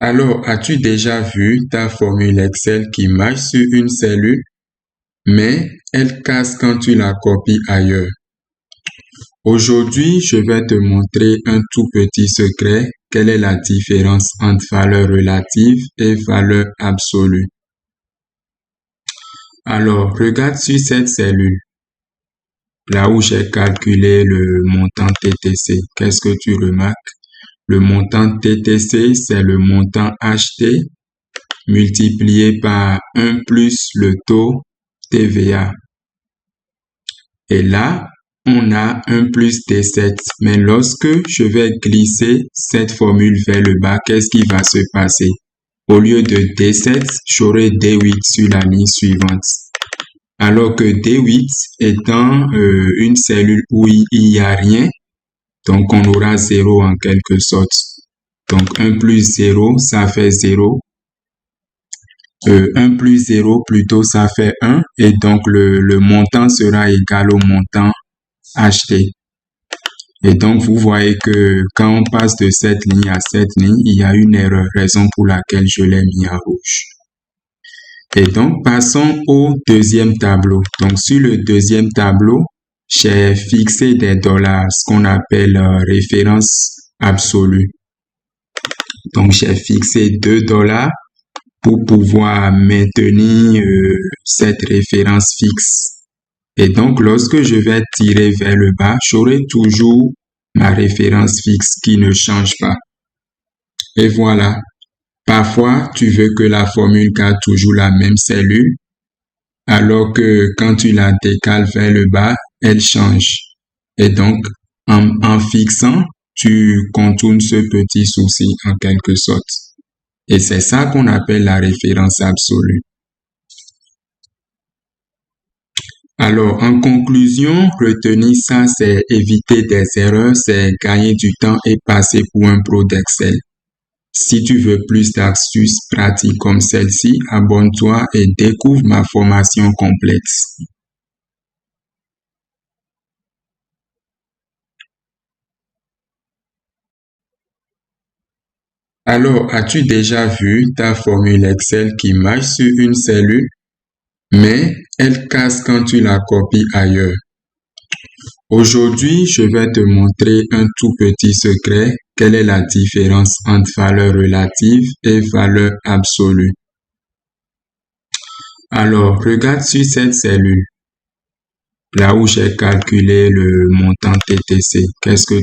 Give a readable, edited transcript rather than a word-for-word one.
Alors, as-tu déjà vu ta formule Excel qui marche sur une cellule, mais elle casse quand tu la copies ailleurs? Aujourd'hui, je vais te montrer un tout petit secret. Quelle est la différence entre valeur relative et valeur absolue? Alors, regarde sur cette cellule, là où j'ai calculé le montant TTC. Qu'est-ce que tu remarques? Le montant TTC, c'est le montant acheté multiplié par 1 plus le taux TVA. Et là, on a 1 plus D7. Mais lorsque je vais glisser cette formule vers le bas, qu'est-ce qui va se passer? Au lieu de D7, j'aurai D8 sur la ligne suivante. Alors que D8 étant une cellule où il n'y a rien, donc on aura 0 en quelque sorte. Donc 1 plus 0, ça fait 0. 1 plus 0 plutôt, ça fait 1. Et donc le montant sera égal au montant acheté. Et donc vous voyez que quand on passe de cette ligne à cette ligne, il y a une erreur, raison pour laquelle je l'ai mis en rouge. Et donc passons au deuxième tableau. Donc sur le deuxième tableau, j'ai fixé des dollars, ce qu'on appelle référence absolue. Donc j'ai fixé 2 dollars pour pouvoir maintenir cette référence fixe. Et donc lorsque je vais tirer vers le bas, j'aurai toujours ma référence fixe qui ne change pas. Et voilà. Parfois, tu veux que la formule garde toujours la même cellule, alors que quand tu la décales vers le bas, elle change. Et donc, en fixant, tu contournes ce petit souci en quelque sorte. Et c'est ça qu'on appelle la référence absolue. Alors, en conclusion, retenir ça, c'est éviter des erreurs, c'est gagner du temps et passer pour un pro d'Excel. Si tu veux plus d'astuces pratiques comme celle-ci, abonne-toi et découvre ma formation complexe. Alors, as-tu déjà vu ta formule Excel qui marche sur une cellule, mais elle casse quand tu la copies ailleurs? Aujourd'hui, je vais te montrer un tout petit secret. Quelle est la différence entre valeur relative et valeur absolue? Alors, regarde sur cette cellule, là où j'ai calculé le montant TTC. Qu'est-ce que tu